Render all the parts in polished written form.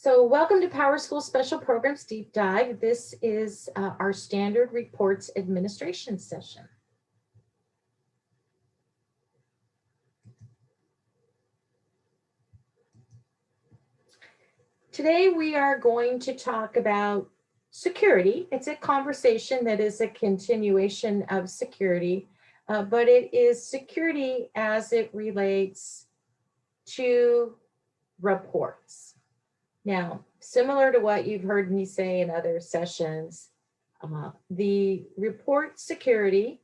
So welcome to PowerSchool Special Programs Deep Dive. This is our standard reports administration session. Today we are going to talk about security. It's a conversation that is a continuation of security, but it is security as it relates to reports. Now, similar to what you've heard me say in other sessions, the report security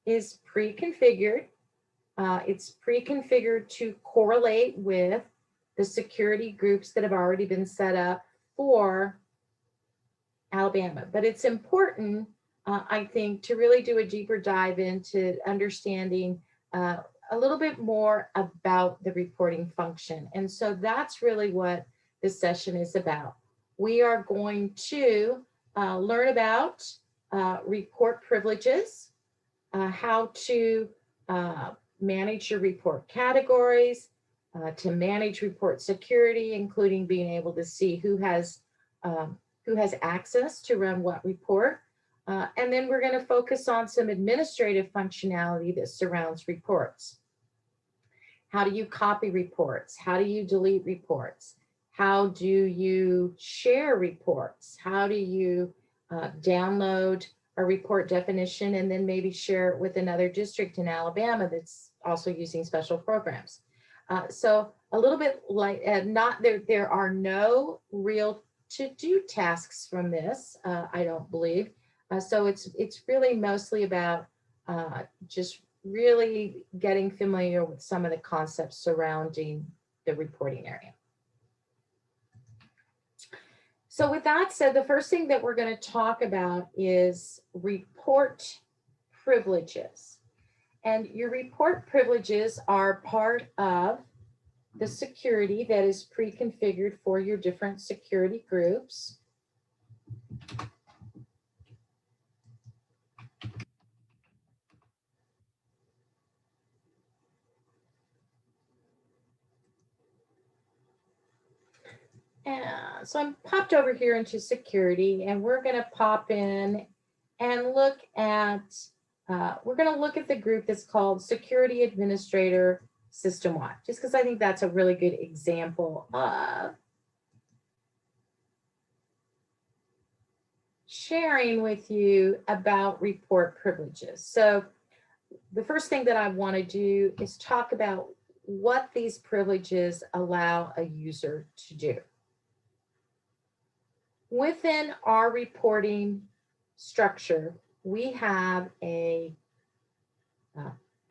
is pre-configured. It's pre-configured to correlate with the security groups that have already been set up for Alabama. But it's important, I think, to really do a deeper dive into understanding a little bit more about the reporting function. And so that's really what this session is about. We are going to learn about report privileges, how to manage your report categories, to manage report security, including being able to see who has access to run what report. And then we're going to focus on some administrative functionality that surrounds reports. How do you copy reports? How do you delete reports? How do you share reports? How do you download a report definition and then maybe share it with another district in Alabama that's also using special programs? So a little bit like there are no real to-do tasks from this, I don't believe. So it's really mostly about just really getting familiar with some of the concepts surrounding the reporting area. So with that said, the first thing that we're going to talk about is report privileges. And your report privileges are part of the security that is pre-configured for your different security groups. And so I'm popped over here into security, and we're going to pop in and look at, the group that's called Security Administrator System-wide, just because I think that's a really good example of sharing with you about report privileges. So the first thing that I want to do is talk about what these privileges allow a user to do. Within our reporting structure, we have a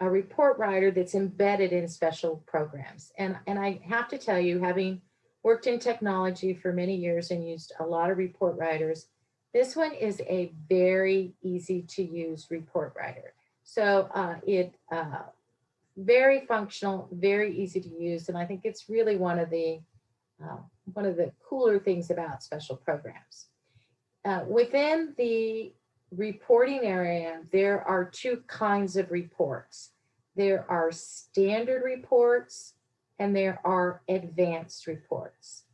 report writer that's embedded in special programs. And I have to tell you, having worked in technology for many years and used a lot of report writers, this one is a very easy to use report writer. So very functional, very easy to use. And I think it's really one of the cooler things about special programs. Within the reporting area, there are two kinds of reports. There are standard reports and there are advanced reports.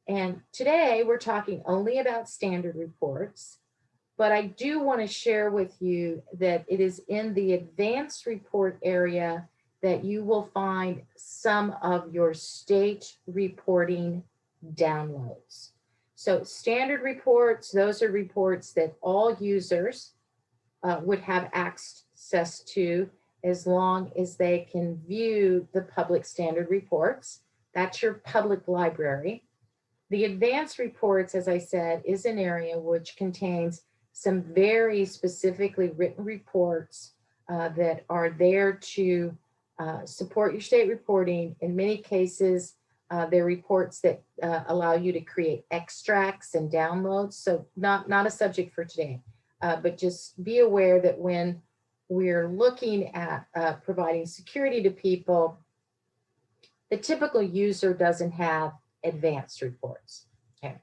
And today we're talking only about standard reports, but I do want to share with you that it is in the advanced report area that you will find some of your state reporting downloads. So standard reports, those are reports that all users would have access to as long as they can view the public standard reports. That's your public library. The advanced reports, as I said, is an area which contains some very specifically written reports that are there to support your state reporting. In many cases, they're reports that allow you to create extracts and downloads. So not a subject for today, but just be aware that when we're looking at providing security to people, the typical user doesn't have advanced reports, okay?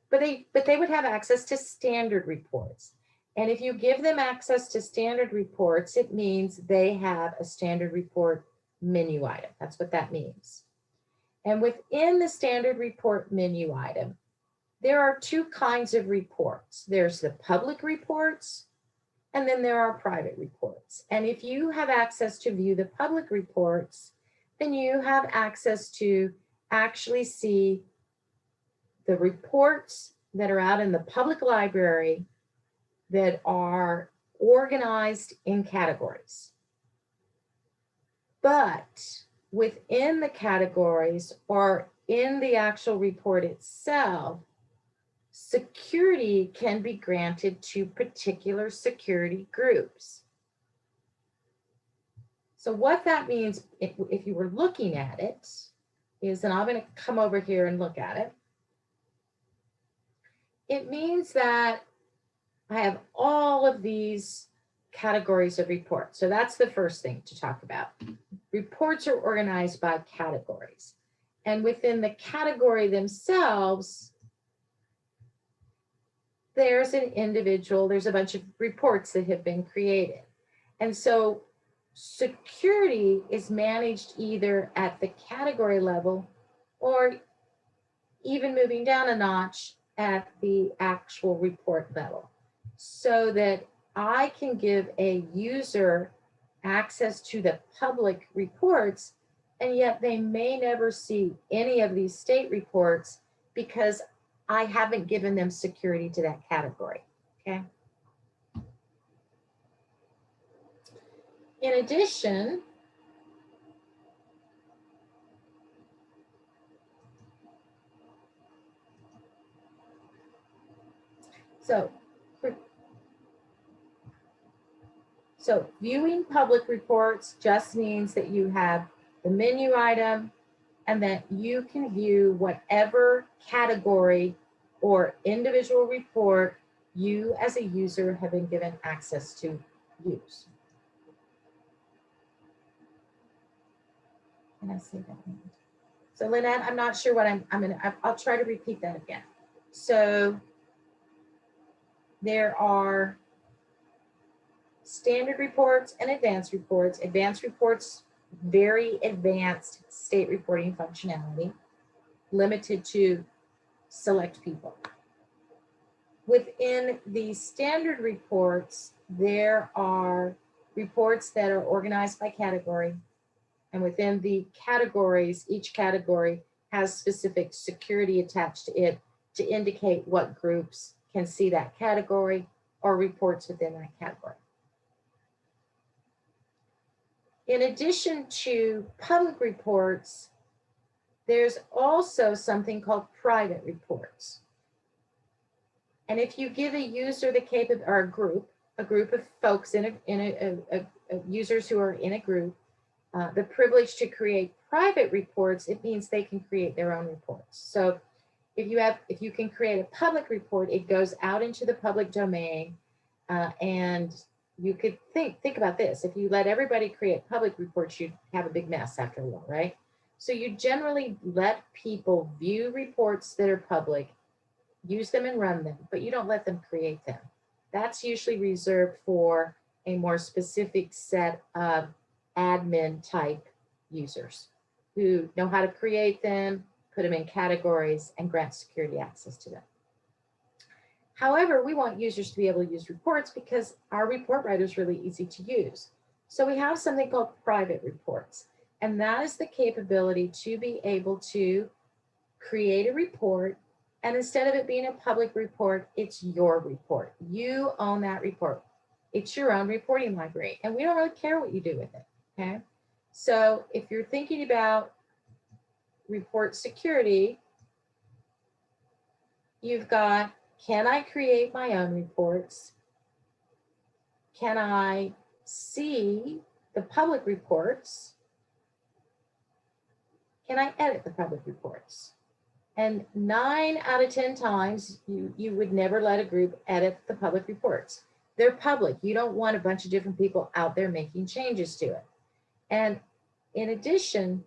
But they would have access to standard reports. And if you give them access to standard reports, it means they have a standard report menu item. That's what that means. And within the standard report menu item, there are two kinds of reports. There's the public reports, and then there are private reports. And if you have access to view the public reports, then you have access to actually see the reports that are out in the public library that are organized in categories. But within the categories or in the actual report itself, security can be granted to particular security groups. So what that means, if you were looking at it, is, and I'm going to come over here and look at it. It means that I have all of these categories of reports. So that's the first thing to talk about. Reports are organized by categories. And within the category themselves, there's an individual, there's a bunch of reports that have been created. And so security is managed either at the category level or even moving down a notch at the actual report level, so that I can give a user access to the public reports, and yet they may never see any of these state reports because I haven't given them security to that category, okay? In addition, so viewing public reports just means that you have the menu item and that you can view whatever category or individual report you as a user have been given access to use. Can I say that? So Lynette, I'm not sure what I'll try to repeat that again. So there are standard reports and advanced reports. Advanced reports, very advanced state reporting functionality, limited to select people. Within the standard reports, there are reports that are organized by category. And within the categories, each category has specific security attached to it to indicate what groups can see that category or reports within that category. In addition to public reports, there's also something called private reports. And if you give a user the capability, or a group of folks users who are in a group, the privilege to create private reports, it means they can create their own reports. So if you can create a public report, it goes out into the public domain, and you could think about this. If you let everybody create public reports, you'd have a big mess after a while, right? So you generally let people view reports that are public, use them and run them, but you don't let them create them. That's usually reserved for a more specific set of admin type users who know how to create them, put them in categories, and grant security access to them. However, we want users to be able to use reports because our report writer is really easy to use. So we have something called private reports, and that is the capability to be able to create a report, and instead of it being a public report, it's your report. You own that report. It's your own reporting library, and we don't really care what you do with it, okay? So if you're thinking about report security, you've got, can I create my own reports? Can I see the public reports? Can I edit the public reports? And 9 out of 10 times, you would never let a group edit the public reports. They're public. You don't want a bunch of different people out there making changes to it. And in addition,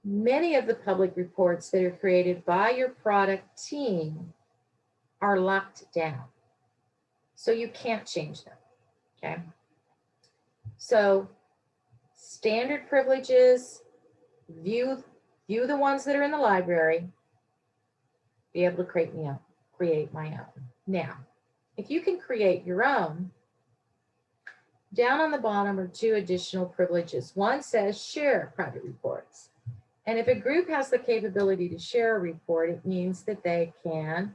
many of the public reports that are created by your product team are locked down. So you can't change them, okay? So standard privileges, view view the ones that are in the library, be able to create my own. Now, if you can create your own, down on the bottom are 2 additional privileges. One says share private reports. And if a group has the capability to share a report, it means that they can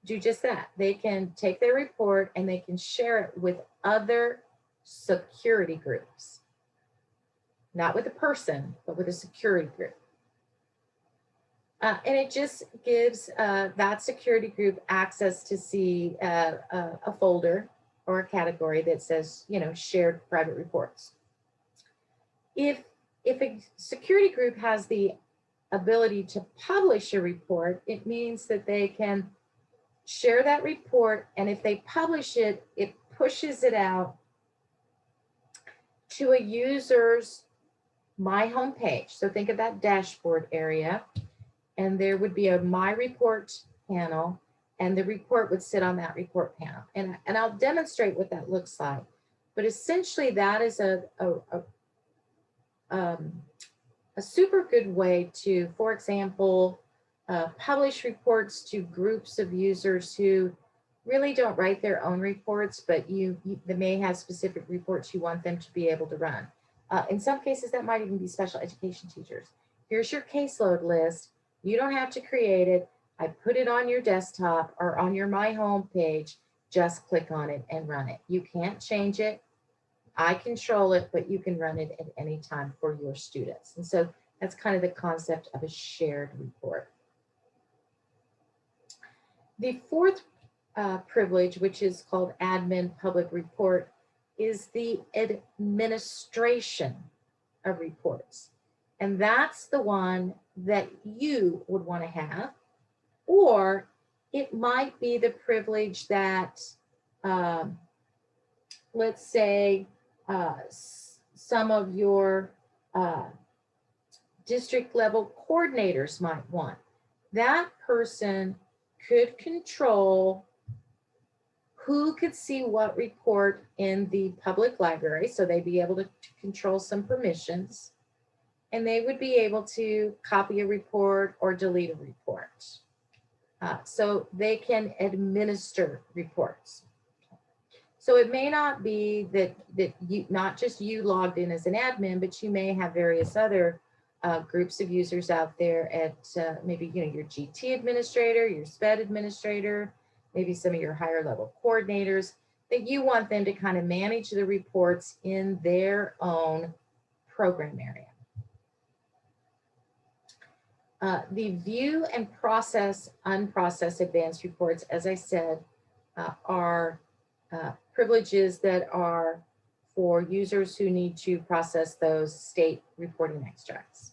do just that. They can take their report and they can share it with other security groups. Not with a person, but with a security group. And it just gives that security group access to see a folder or a category that says, shared private reports. If a security group has the ability to publish a report, it means that they can share that report, and if they publish it, it pushes it out to a user's My Home page. So think of that dashboard area, and there would be a My Report panel, and the report would sit on that report panel. And I'll demonstrate what that looks like. But essentially, that is a super good way to, for example, publish reports to groups of users who really don't write their own reports, but they may have specific reports you want them to be able to run. In some cases, that might even be special education teachers. Here's your caseload list. You don't have to create it. I put it on your desktop or on your My Home page. Just click on it and run it. You can't change it. I control it, but you can run it at any time for your students. And so that's kind of the concept of a shared report. The fourth privilege, which is called admin public report, is the administration of reports. And that's the one that you would want to have, or it might be the privilege that, let's say, some of your district level coordinators might want. That person could control who could see what report in the public library. So they'd be able to control some permissions, and they would be able to copy a report or delete a report. So they can administer reports. So it may not be that you, not just you logged in as an admin, but you may have various other groups of users out there at maybe your GT administrator, your SPED administrator, maybe some of your higher level coordinators, that you want them to kind of manage the reports in their own program area. The view and process unprocessed advanced reports, as I said, are privileges that are for users who need to process those state reporting extracts.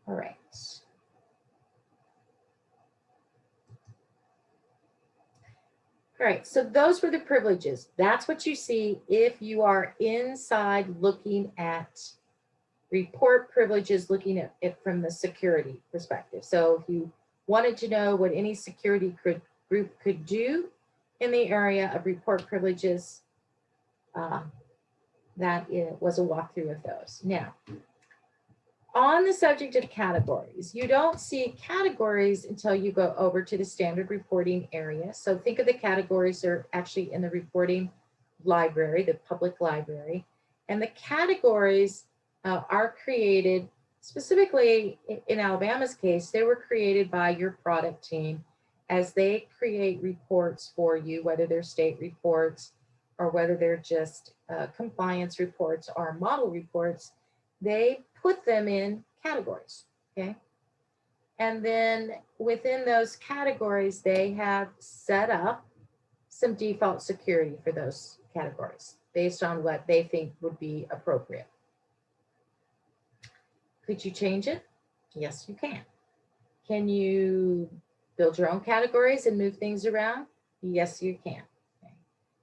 All right. All right, so those were the privileges. That's what you see if you are inside looking at report privileges, looking at it from the security perspective. So if you wanted to know what any security group could do in the area of report privileges, that was a walkthrough of those. Now, on the subject of categories, you don't see categories until you go over to the standard reporting area. So think of the categories that are actually in the reporting library, the public library. And the categories are created, specifically in Alabama's case, they were created by your product team as they create reports for you, whether they're state reports or whether they're just compliance reports or model reports. They put them in categories, okay? And then within those categories, they have set up some default security for those categories based on what they think would be appropriate. Could you change it? Yes, you can. Can you build your own categories and move things around? Yes, you can. Okay.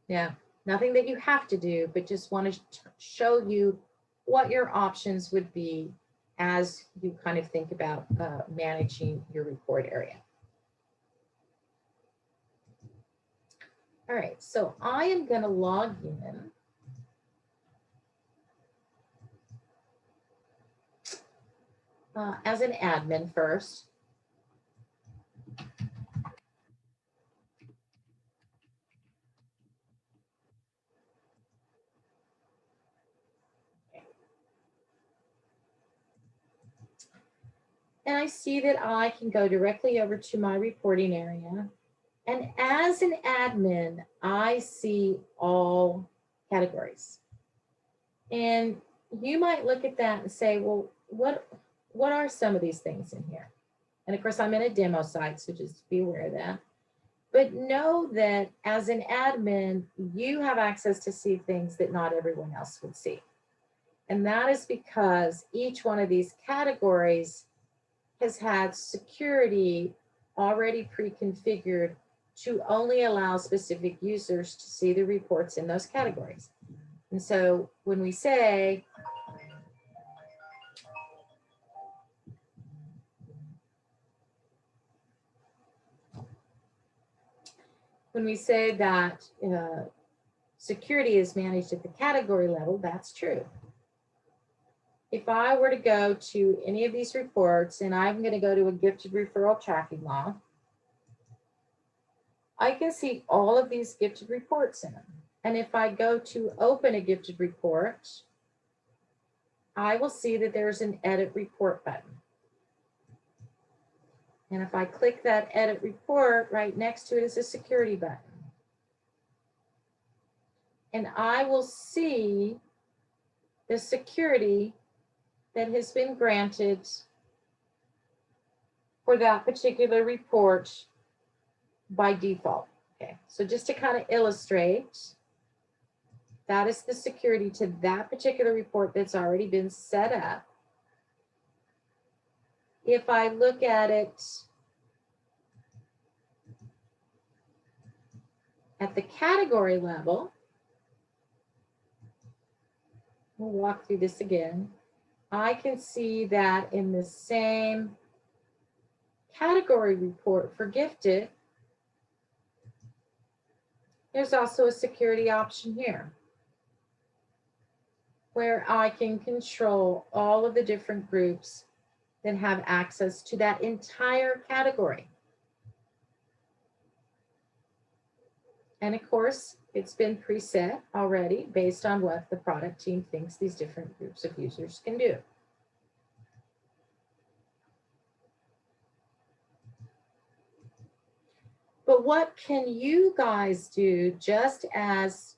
Now, nothing that you have to do, but just want to show you what your options would be as you kind of think about managing your report area. All right, so I am going to log in as an admin first. And I see that I can go directly over to my reporting area. And as an admin, I see all categories. And you might look at that and say, well, what are some of these things in here? And of course, I'm in a demo site, so just be aware of that. But know that as an admin, you have access to see things that not everyone else would see. And that is because each one of these categories has had security already pre-configured to only allow specific users to see the reports in those categories. And so when we say, that security is managed at the category level, that's true. If I were to go to any of these reports, and I'm going to go to a gifted referral tracking log, I can see all of these gifted reports in them. And if I go to open a gifted report, I will see that there's an edit report button. And if I click that edit report, right next to it is a security button. And I will see the security that has been granted for that particular report by default. Okay, so just to kind of illustrate, that is the security to that particular report that's already been set up. If I look at it at the category level, we'll walk through this again. I can see that in the same category report for gifted, there's also a security option here where I can control all of the different groups that have access to that entire category. And of course, it's been preset already based on what the product team thinks these different groups of users can do. But what can you guys do just as,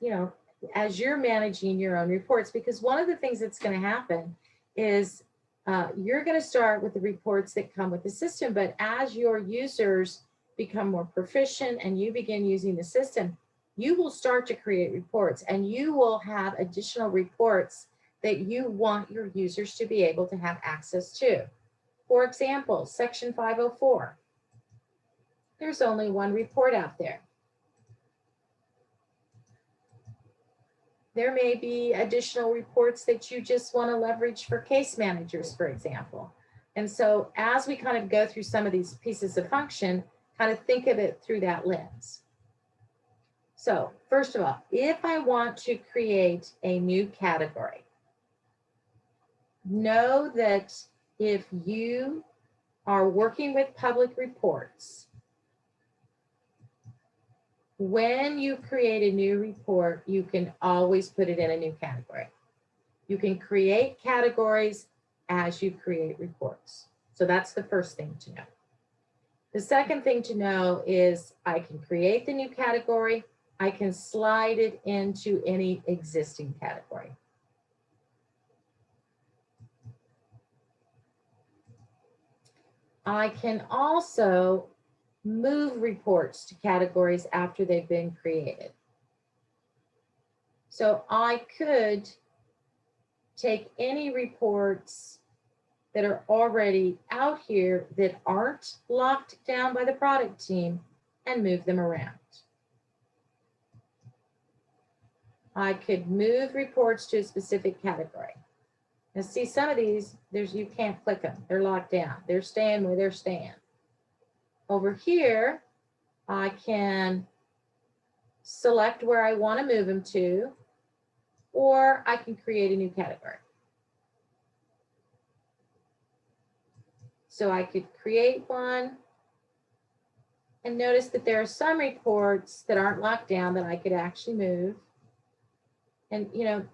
as you're managing your own reports? Because one of the things that's going to happen is you're going to start with the reports that come with the system, but as your users become more proficient and you begin using the system, you will start to create reports and you will have additional reports that you want your users to be able to have access to. For example, Section 504. There's only one report out there. There may be additional reports that you just want to leverage for case managers, for example. And so as we kind of go through some of these pieces of function, kind of think of it through that lens. So first of all, if I want to create a new category, know that if you are working with public reports, when you create a new report, you can always put it in a new category. You can create categories as you create reports. So that's the first thing to know. The second thing to know is I can create the new category. I can slide it into any existing category. I can also move reports to categories after they've been created. So I could take any reports that are already out here that aren't locked down by the product team and move them around. I could move reports to a specific category. Now see, some of these, you can't click them. They're locked down. They're staying where they're staying. Over here, I can select where I want to move them to, or I can create a new category. So I could create one and notice that there are some reports that aren't locked down that I could actually move. And, you know,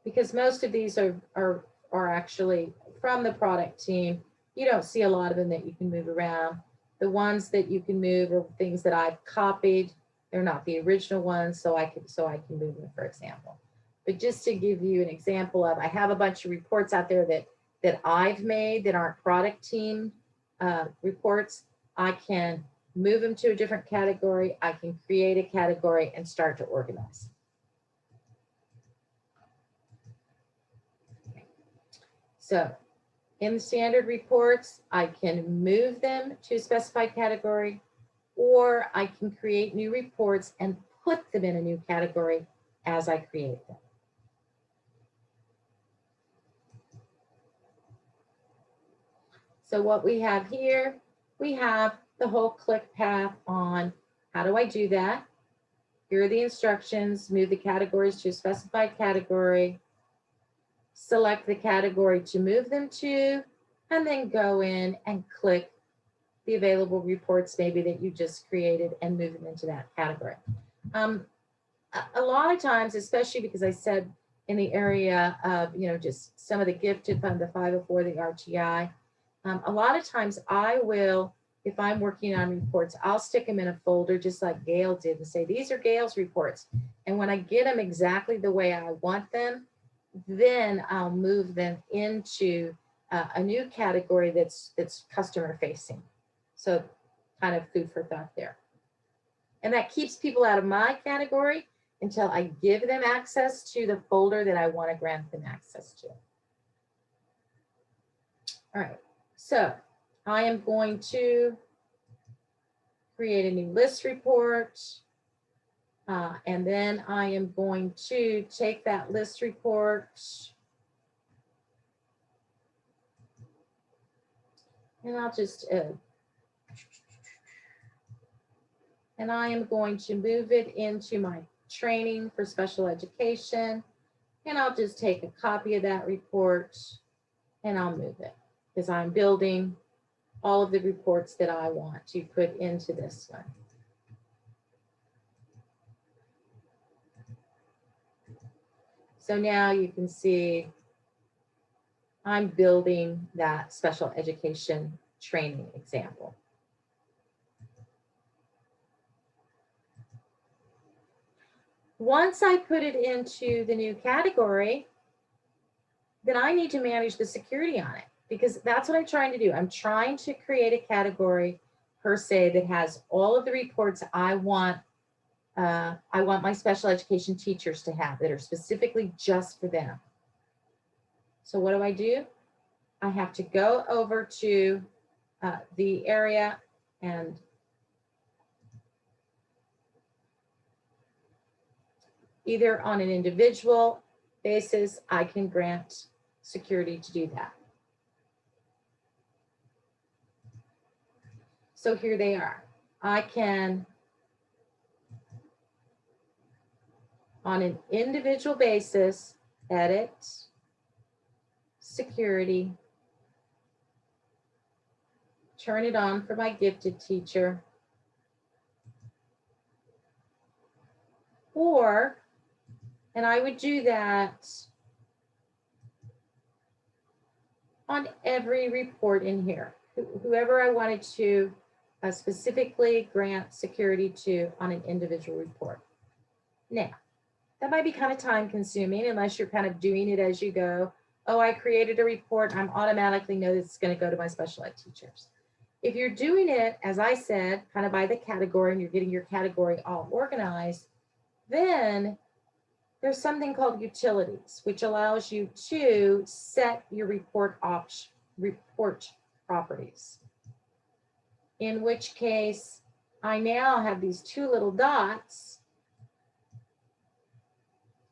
because most of these are actually from the product team, you don't see a lot of them that you can move around. The ones that you can move are things that I've copied. They're not the original ones, so I can move them, for example. But just to give you an example of, I have a bunch of reports out there that I've made that aren't product team reports. I can move them to a different category. I can create a category and start to organize. Okay. So in the standard reports, I can move them to a specified category, or I can create new reports and put them in a new category as I create them. So what we have here, we have the whole click path on how do I do that? Here are the instructions: move the categories to a specified category, select the category to move them to, and then go in and click the available reports maybe that you just created and move them into that category. A lot of times, especially because I said in the area of, you know, just some of the gifted fund, the 504, the RTI, a lot of times I will, if I'm working on reports, I'll stick them in a folder just like Gail did and say, these are Gail's reports. And when I get them exactly the way I want them, then I'll move them into a new category that's customer facing. So kind of food for thought there. And that keeps people out of my category until I give them access to the folder that I want to grant them access to. All right, so I am going to create a new list report. And then I am going to take that list report and I'll just, and I am going to move it into my training for special education. And I'll just take a copy of that report and I'll move it because I'm building all of the reports that I want to put into this one. So now you can see I'm building that special education training example. Once I put it into the new category, then I need to manage the security on it because that's what I'm trying to do. I'm trying to create a category per se that has all of the reports I want my special education teachers to have that are specifically just for them. So what do? I have to go over to the area and either on an individual basis, I can grant security to do that. So here they are. I can, on an individual basis, edit, security, turn it on for my gifted teacher, or, and I would do that on every report in here, whoever I wanted to specifically grant security to on an individual report. Now, that might be kind of time consuming unless you're kind of doing it as you go. Oh, I created a report. I'm automatically know that it's going to go to my special ed teachers. If you're doing it, as I said, kind of by the category and you're getting your category all organized, then there's something called utilities, which allows you to set your report properties. In which case, I now have these two little dots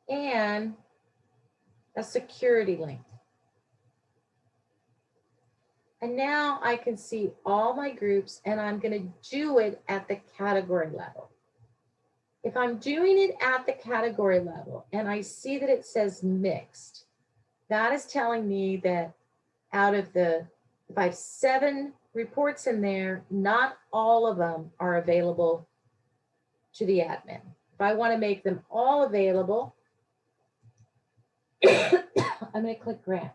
and a security link. And now I can see all my groups and I'm going to do it at the category level. If I'm doing it at the category level and I see that it says mixed, that is telling me that out of the If I have 7 reports in there, not all of them are available to the admin. If I want to make them all available, I'm going to click grant.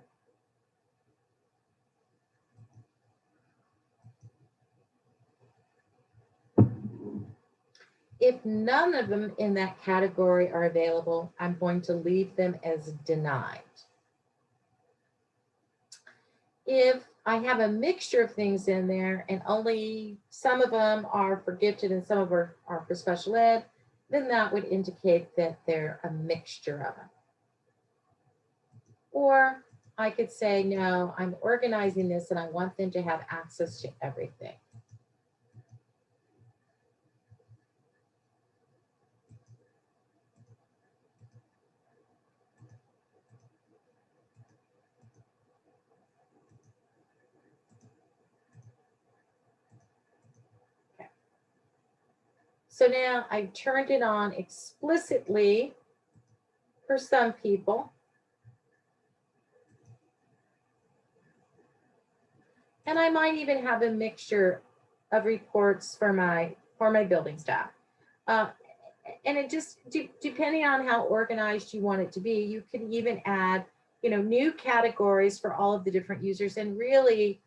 If none of them in that category are available, I'm going to leave them as denied. If I have a mixture of things in there and only some of them are for gifted and some of them are for special ed, then that would indicate that they're a mixture of them. Or I could say, no, I'm organizing this and I want them to have access to everything. So now I've turned it on explicitly for some people. And I might even have a mixture of reports for my building staff. And it just, depending on how organized you want it to be, you can even add, new categories for all of the different users and really,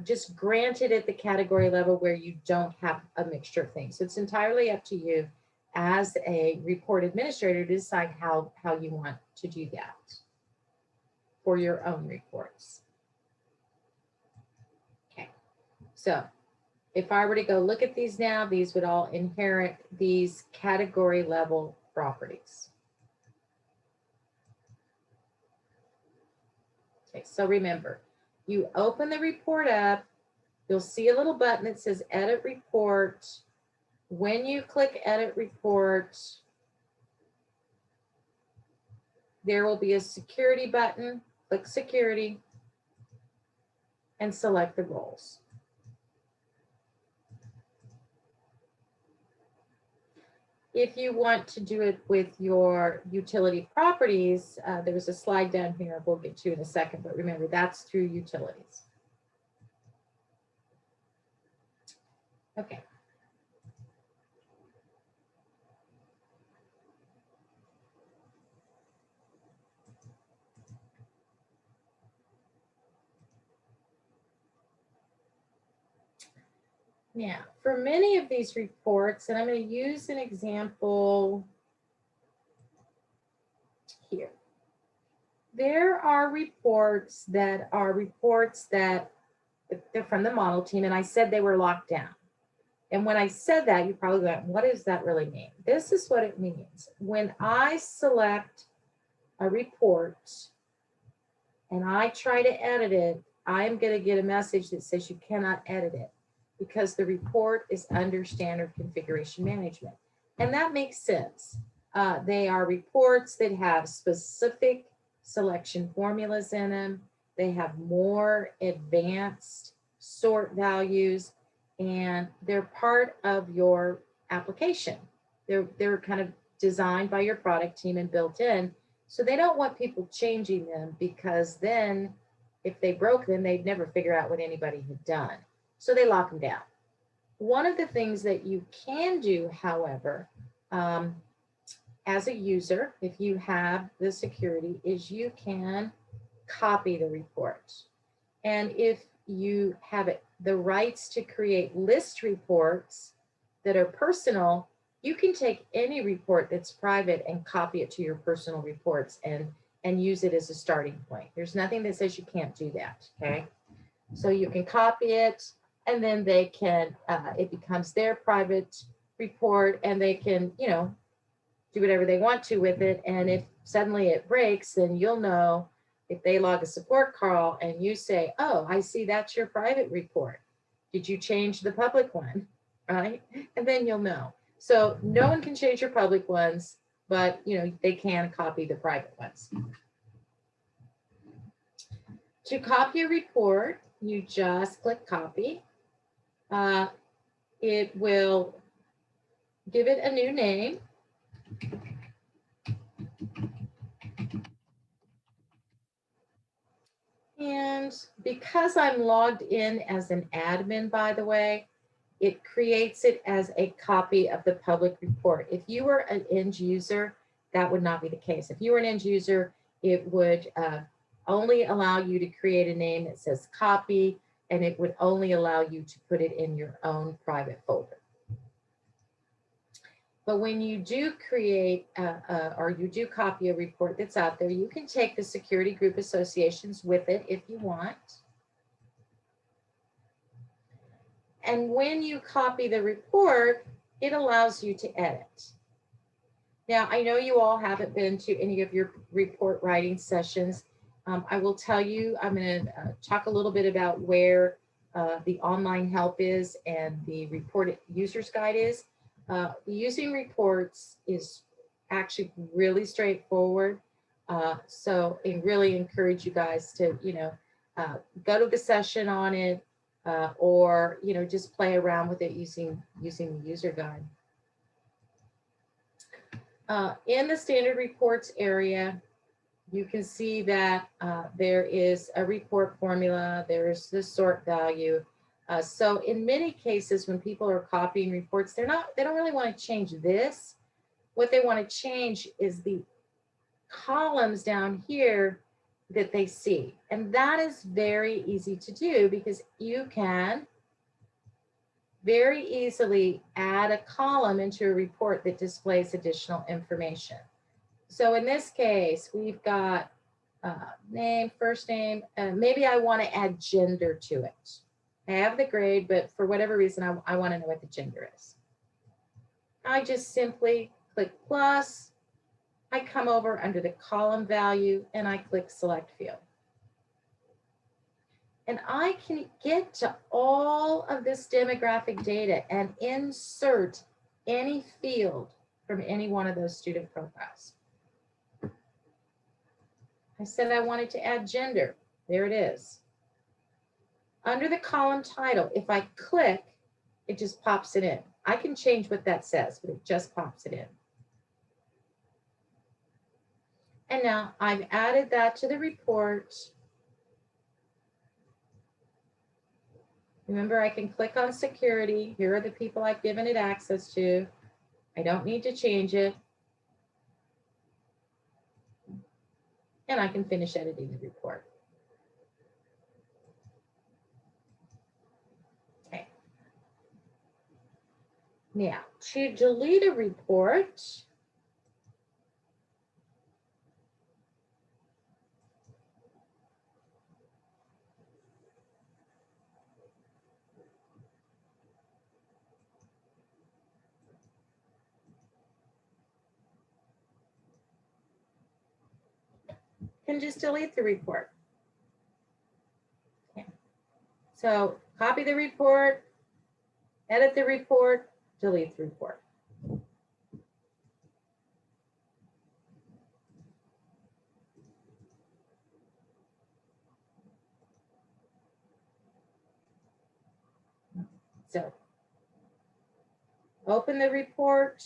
just grant it at the category level where you don't have a mixture of things. So it's entirely up to you as a report administrator to decide how you want to do that for your own reports. Okay, so if I were to go look at these now, these would all inherit these category level properties. Okay, so remember, you open the report up, you'll see a little button that says edit report. When you click edit report, there will be a security button. Click security and select the roles. If you want to do it with your utility properties, there's a slide down here we'll get to in a second, but remember that's through utilities. Okay. Now, for many of these reports, and I'm going to use an example here. There are reports that they're from the model team, and I said they were locked down. And when I said that, you probably went, what does that really mean? This is what it means. When I select a report and I try to edit it, I'm going to get a message that says you cannot edit it because the report is under standard configuration management. And that makes sense. They are reports that have specific selection formulas in them. They have more advanced sort values, and they're part of your application. They're kind of designed by your product team and built in. So they don't want people changing them because then if they broke them, they'd never figure out what anybody had done. So they lock them down. One of the things that you can do, however, as a user, if you have the security, is you can copy the report. And if you have the rights to create list reports that are personal, you can take any report that's private and copy it to your personal reports and use it as a starting point. There's nothing that says you can't do that, okay? So you can copy it, and then they can, it becomes their private report, and they can, do whatever they want to with it. And if suddenly it breaks, then you'll know. If they log a support call and you say, oh, I see that's your private report. Did you change the public one, right? And then you'll know. So no one can change your public ones, but they can copy the private ones. To copy a report, you just click copy. It will give it a new name. And And because I'm logged in as an admin, by the way, it creates it as a copy of the public report. If you were an end user, that would not be the case. If you were an end user, it would only allow you to create a name that says copy, and it would only allow you to put it in your own private folder. But when you do create or you do copy a report that's out there, you can take the security group associations with it if you want. And when you copy the report, it allows you to edit. Now, I know you all haven't been to any of your report writing sessions. I will tell you, I'm going to talk a little bit about where the online help is and the report user's guide is. Using reports is actually really straightforward. So I really encourage you guys to, go to the session on it or, just play around with it using the user guide. In the standard reports area, you can see that there is a report formula, there's the sort value. So in many cases, when people are copying reports, they don't really want to change this. What they want to change is the columns down here that they see. And that is very easy to do because you can very easily add a column into a report that displays additional information. So in this case, we've got name, first name, maybe I want to add gender to it. I have the grade, but for whatever reason, I want to know what the gender is. I just simply click plus. I come over under the column value and I click select field. And I can get to all of this demographic data and insert any field from any one of those student profiles. I said I wanted to add gender. There it is. Under the column title, if I click, it just pops it in. I can change what that says, but it just pops it in. And now I've added that to the report. Remember, I can click on security. Here are the people I've given it access to. I don't need to change it. And I can finish editing the report. Okay. Now, to delete a report, can just delete the report. Okay. So copy the report, edit the report, delete the report. So open the report,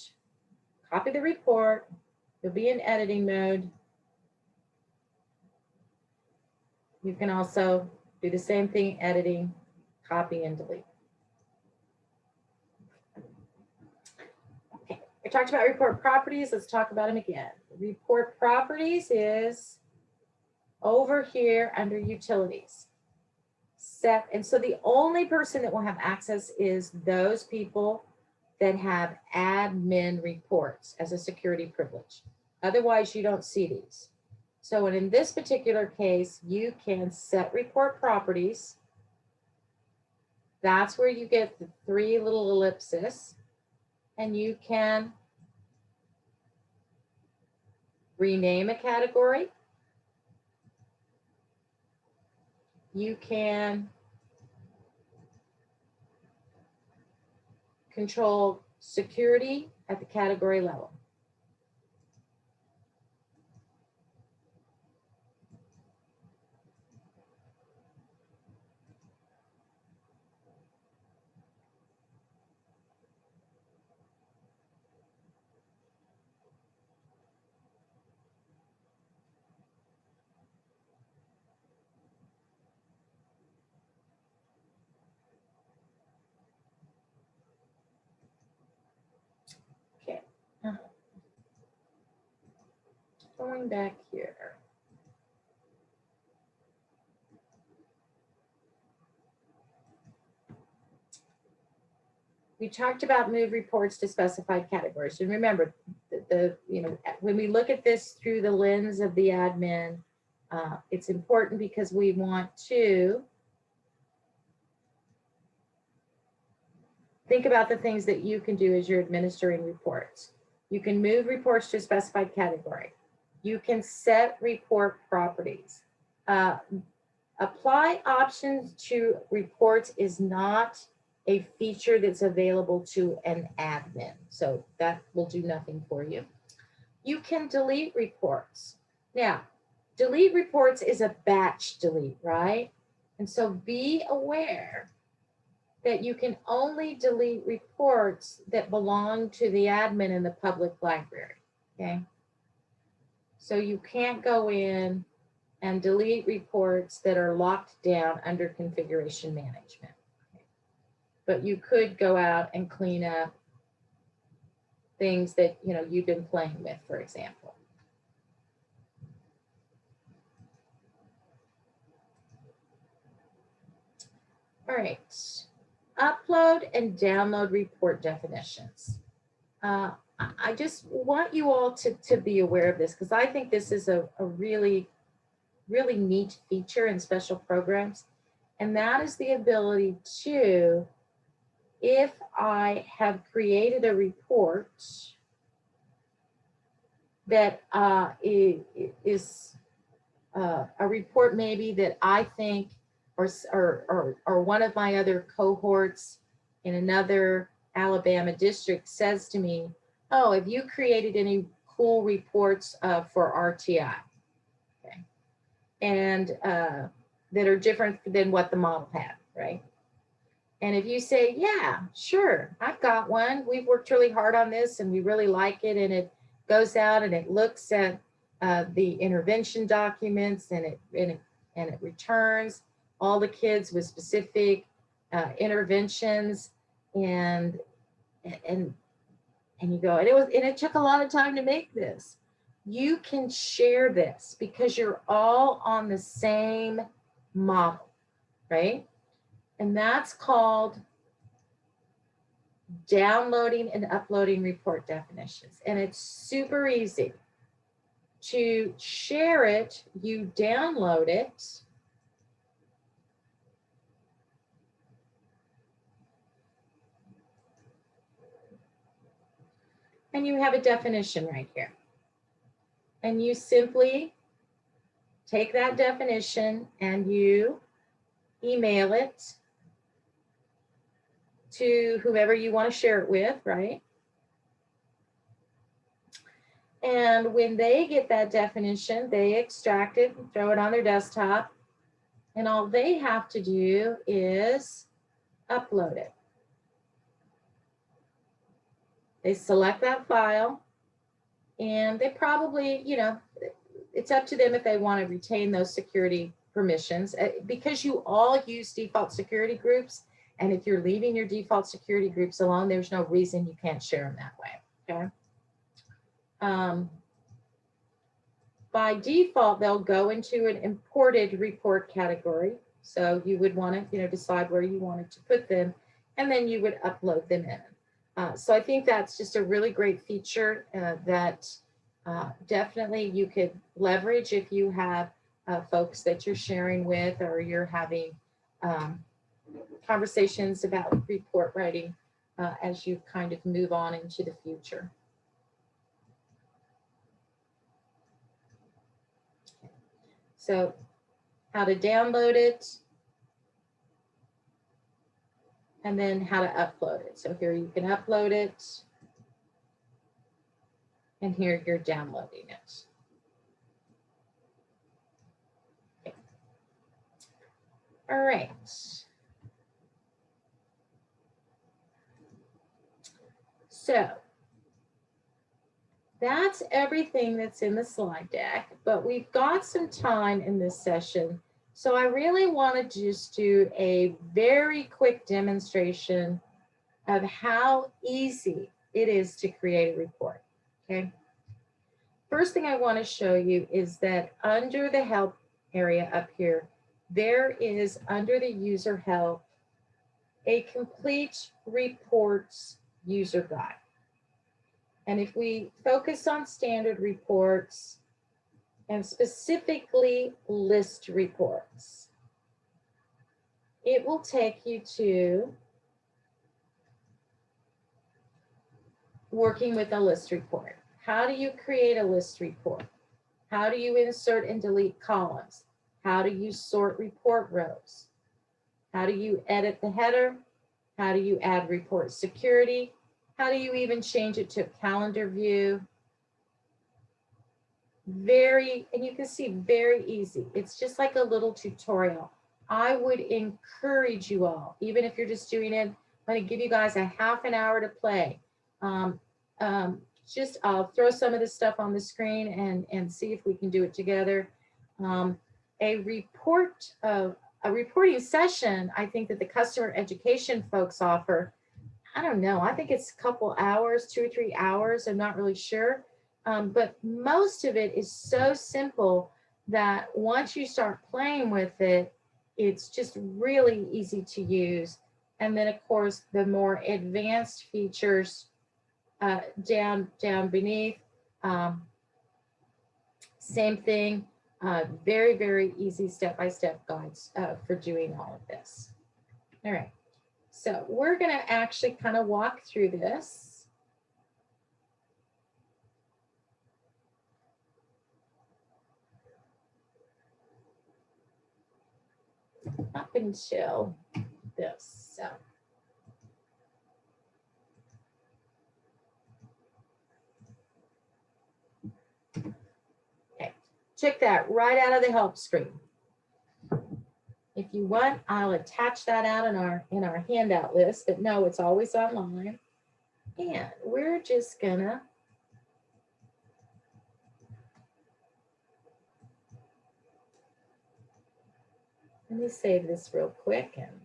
copy the report. You'll be in editing mode. You can also do the same thing, editing, copy and delete. Okay, I talked about report properties. Let's talk about them again. Report properties is over here under utilities. Set, and so the only person that will have access is those people that have admin reports as a security privilege. Otherwise, you don't see these. So in this particular case, you can set report properties. That's where you get the 3 little ellipses, and you can rename a category. You can control security at the category level. going back here. We talked about move reports to specified categories. And remember, when we look at this through the lens of the admin, it's important because we want to think about the things that you can do as you're administering reports. You can move reports to a specified category. You can set report properties. Apply options to reports is not a feature that's available to an admin. So that will do nothing for you. You can delete reports. Now, delete reports is a batch delete, right? And so be aware that you can only delete reports that belong to the admin in the public library, okay? So you can't go in and delete reports that are locked down under configuration management. But you could go out and clean up things that you've been playing with, for example. All right, upload and download report definitions. I just want you all to be aware of this because I think this is a really, really neat feature in special programs. And that is the ability to, if I have created a report that is a report maybe that I think, or one of my other cohorts in another Alabama district says to me, oh, have you created any cool reports for RTI? Okay. And that are different than what the model had, right? And if you say, yeah, sure, I've got one. We've worked really hard on this and we really like it. And it goes out and it looks at the intervention documents and it returns all the kids with specific interventions and you go, and it took a lot of time to make this. You can share this because you're all on the same model, right? And that's called downloading and uploading report definitions. And it's super easy. To share it, you download it. And you have a definition right here. And you simply take that definition and you email it to whomever you want to share it with, right? And when they get that definition, they extract it and throw it on their desktop. And all they have to do is upload it. They select that file and they probably, it's up to them if they want to retain those security permissions because you all use default security groups. And if you're leaving your default security groups alone, there's no reason you can't share them that way, okay? By default, they'll go into an imported report category. So you would want to, decide where you wanted to put them, and then you would upload them in. So I think that's just a really great feature that definitely you could leverage if you have folks that you're sharing with or you're having conversations about report writing as you kind of move on into the future. So how to download it and then how to upload it. So here you can upload it and here you're downloading it. Okay. All right. So that's everything that's in the slide deck, but we've got some time in this session. So I really want to just do a very quick demonstration of how easy it is to create a report, okay? first thing I want to show you is that under the help area up here, there is under the user help, a complete reports user guide. And if we focus on standard reports and specifically list reports, it will take you to working with a list report. How do you create a list report? How do you insert and delete columns? How do you sort report rows? How do you edit the header? How do you add report security? How do you even change it to a calendar view? And you can see very easy. It's just like a little tutorial. I would encourage you all, even if you're just doing it, I'm going to give you guys a half an hour to play. I'll throw some of this stuff on the screen and see if we can do it together. A reporting session, I think that the customer education folks offer, I don't know, I think it's a couple hours, 2 or 3 hours, I'm not really sure. But most of it is so simple that once you start playing with it, it's just really easy to use. And then of course, the more advanced features down beneath, same thing, very, very easy step-by-step guides for doing all of this. All right, so we're gonna actually kind of walk through this. Up until this, so. Okay, check that right out of the help screen. If you want, I'll attach that out in our handout list, but no, it's always online. And we're just gonna let me save this real quick and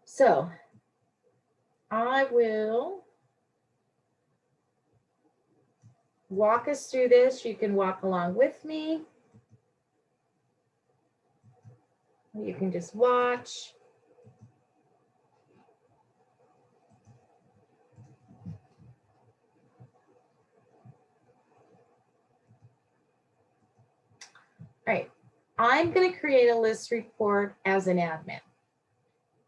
so I will walk us through this. You can walk along with me. You can just watch. All right, I'm going to create a list report as an admin.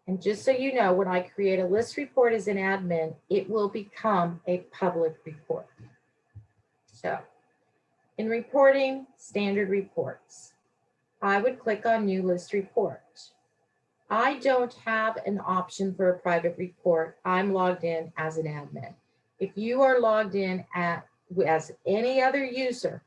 And just so you know, when I create a list report as an admin, it will become a public report. So in reporting, standard reports, I would click on new list report. I don't have an option for a private report. I'm logged in as an admin. If you are logged in as any other user,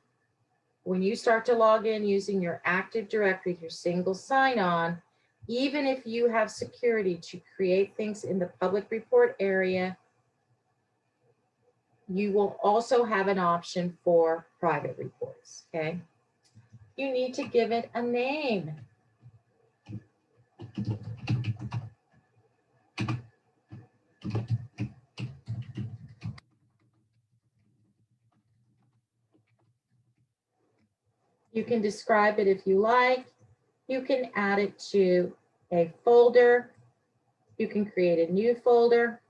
when you start to log in using your Active Directory, your single sign-on, even if you have security to create things in the public report area, you will also have an option for private reports, okay? You need to give it a name. You can describe it if you like. You can add it to a folder. You can create a new folder.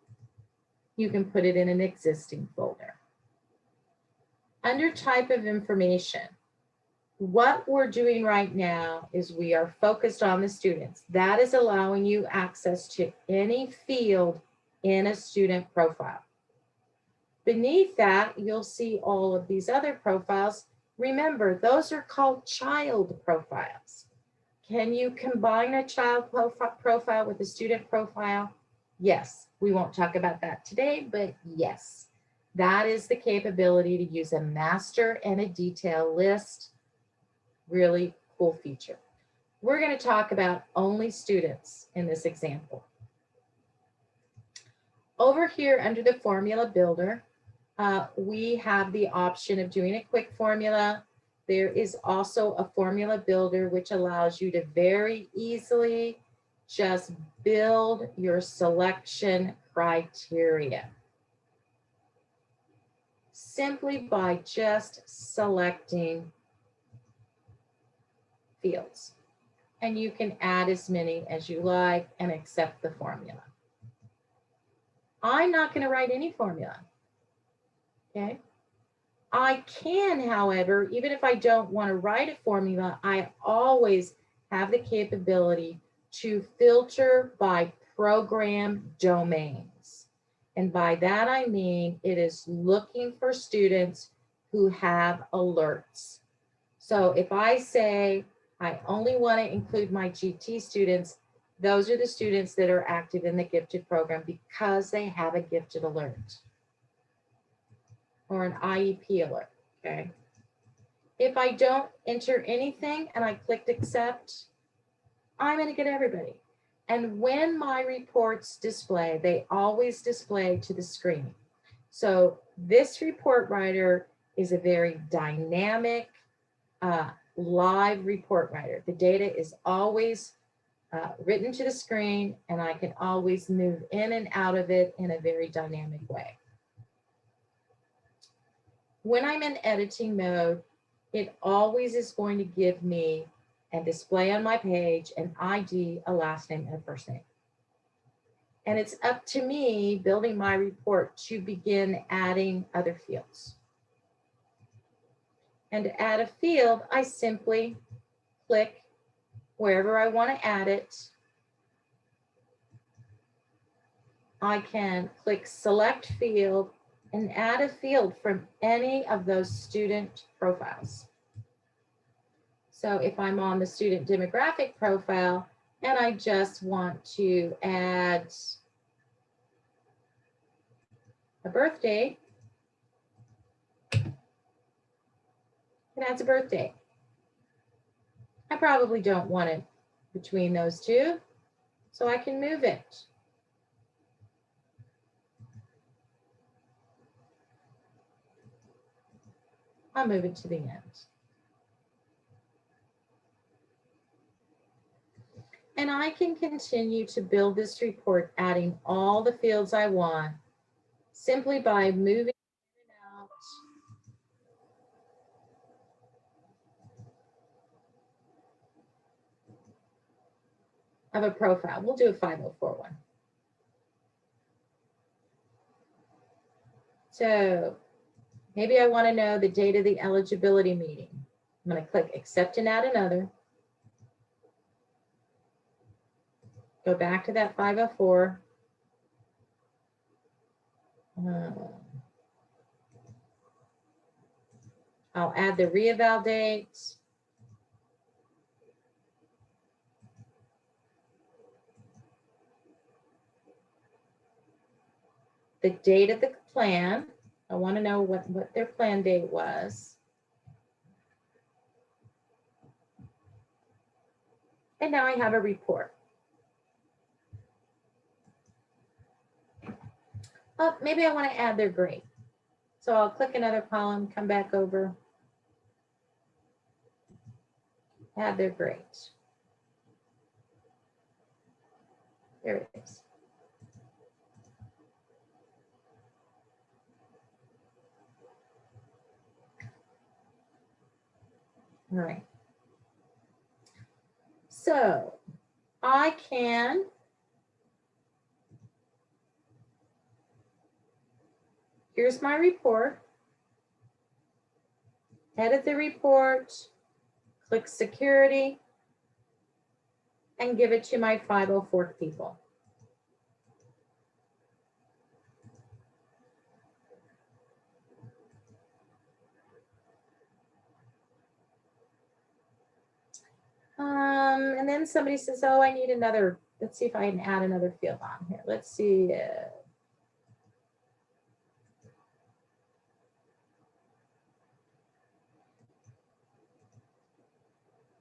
You can put it in an existing folder. Under type of information, what we're doing right now is we are focused on the students. That is allowing you access to any field in a student profile. Beneath that, you'll see all of these other profiles. Remember, those are called child profiles. Can you combine a child profile with a student profile? Yes, we won't talk about that today, but yes, that is the capability to use a master and a detail list. Really cool feature. We're going to talk about only students in this example. Over here under the formula builder, we have the option of doing a quick formula. there is also a formula builder which allows you to very easily just build your selection criteria simply by just selecting fields. And you can add as many as you like and accept the formula. I'm not going to write any formula. Okay. I can, however, even if I don't want to write a formula, I always have the capability to filter by program domains. And by that, I mean it is looking for students who have alerts. So if I say I only want to include my GT students, those are the students that are active in the gifted program because they have a gifted alert or an IEP alert, okay? If I don't enter anything and I clicked accept, I'm gonna get everybody. And when my reports display, they always display to the screen. So this report writer is a very dynamic, live report writer. The data is always written to the screen and I can always move in and out of it in a very dynamic way. When I'm in editing mode, it always is going to give me and display on my page an ID, a last name, and a first name. And it's up to me building my report to begin adding other fields. And to add a field, I simply click wherever I want to add it. I can click select field and add a field from any of those student profiles. So if I'm on the student demographic profile and I just want to add a birthday, it adds a birthday. I probably don't want it between those two, so I can move it. I'll move it to the end. And I can continue to build this report, adding all the fields I want, simply by moving in and out of a profile. We'll do a 5041. So maybe I want to know the date of the eligibility meeting. I'm going to click accept and add another. Go back to that 504. I'll add the reeval date. The date of the plan. I want to know what their plan date was. And now I have a report. Oh, maybe I want to add their grade. So I'll click another column, come back over, add their grade. There it is. All right. So I can here's my report. Edit the report, click security, and give it to my 504 people. And then somebody says, oh, I need another, let's see if I can add another field on here. Let's see.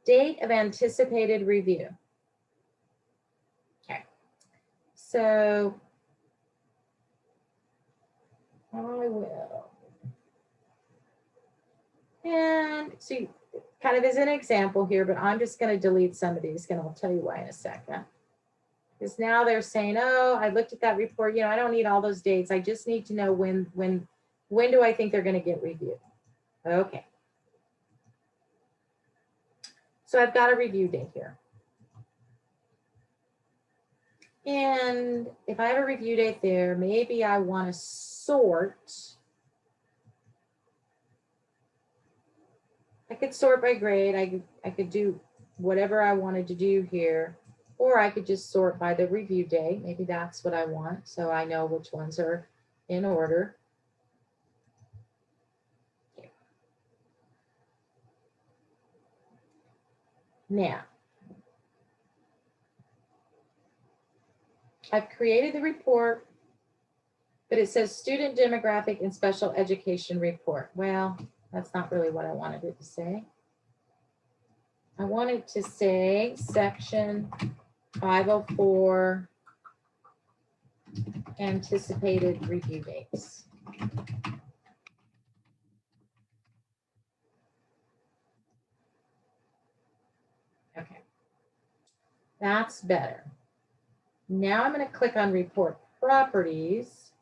Date of anticipated review. Okay, so I will And see, kind of as an example here, but I'm just going to delete some of these, and I'll tell you why in a second. Because now they're saying, oh, I looked at that report, you know, I don't need all those dates. I just need to know when do I think they're going to get reviewed? Okay. So I've got a review date here. And if I have a review date there, maybe I want to sort. I could sort by grade. I could do whatever I wanted to do here, or I could just sort by the review date. Maybe that's what I want, so I know which ones are in order. Okay. Now, I've created the report, but it says student demographic and special education report. Well, that's not really what I wanted it to say. I wanted to say section 504 anticipated review dates. Okay, that's better. Now I'm going to click on report properties.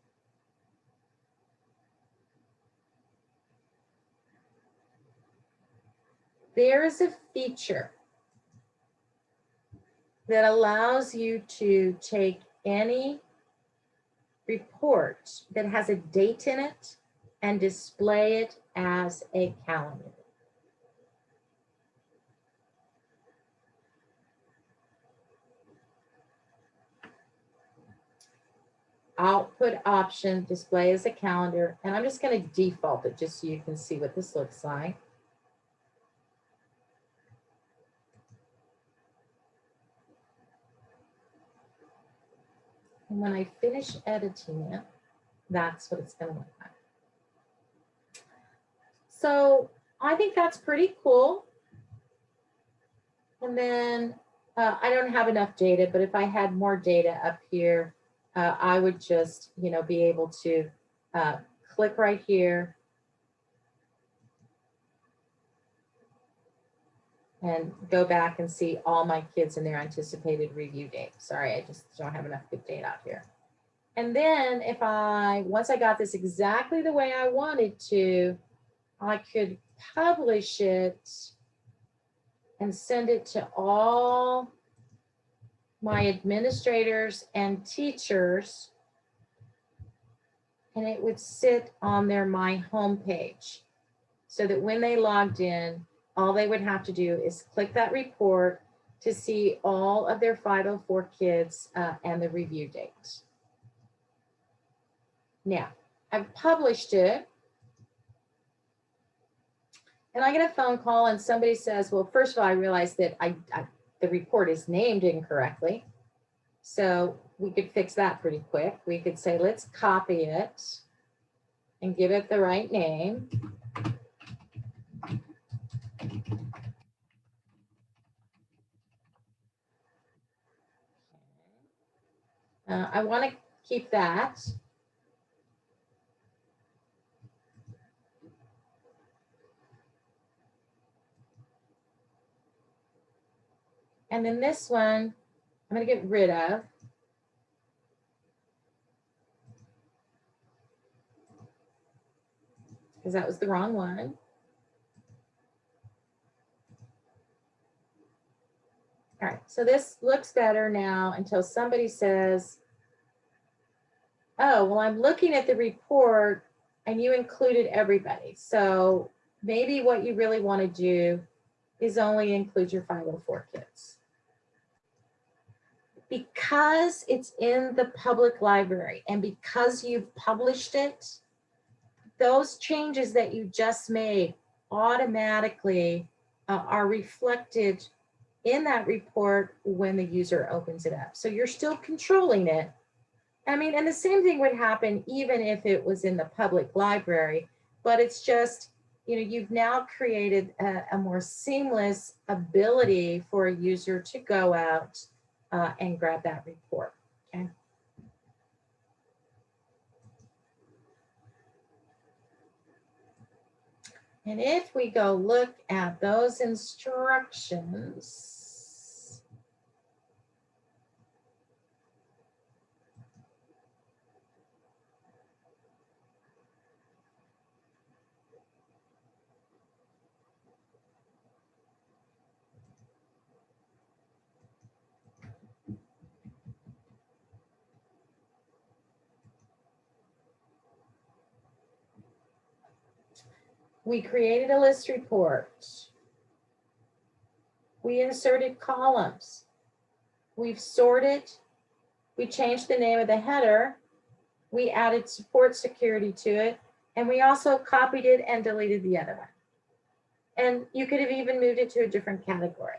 There is a feature that allows you to take any report that has a date in it and display it as a calendar. Output option, display as a calendar, and I'm just going to default it just so you can see what this looks like. And when I finish editing it, that's what it's going to look like. So I think that's pretty cool. And then I don't have enough data, but if I had more data up here, I would just, you know, be able to click right here and go back and see all my kids and their anticipated review date. Sorry, I just don't have enough good data out here. And then if once I got this exactly the way I wanted to, I could publish it and send it to all my administrators and teachers, and it would sit on their My Home page, so that when they logged in, all they would have to do is click that report to see all of their 504 kids and the review date. Now, I've published it, and I get a phone call and somebody says, well, first of all, I realized that the report is named incorrectly. So we could fix that pretty quick. We could say, let's copy it and give it the right name. I want to keep that. And then this one, I'm going to get rid of. Because that was the wrong one. All right, so this looks better now until somebody says, oh, well, I'm looking at the report and you included everybody. So maybe what you really want to do is only include your 504 kids. Because it's in the public library and because you've published it, those changes that you just made automatically are reflected in that report when the user opens it up. So you're still controlling it. I mean, and the same thing would happen even if it was in the public library, but it's just, you know, you've now created a more seamless ability for a user to go out and grab that report, okay? And if we go look at those instructions, we created a list report. We inserted columns. We've sorted. We changed the name of the header. We added support security to it. And we also copied it and deleted the other one. And you could have even moved it to a different category.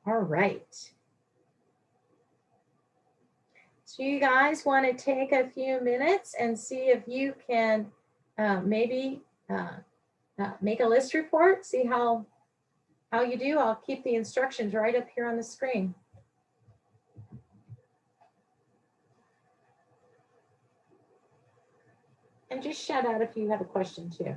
All right. So you guys want to take a few minutes and see if you can maybe make a list report, see how you do. I'll keep the instructions right up here on the screen. And just shout out if you have a question too.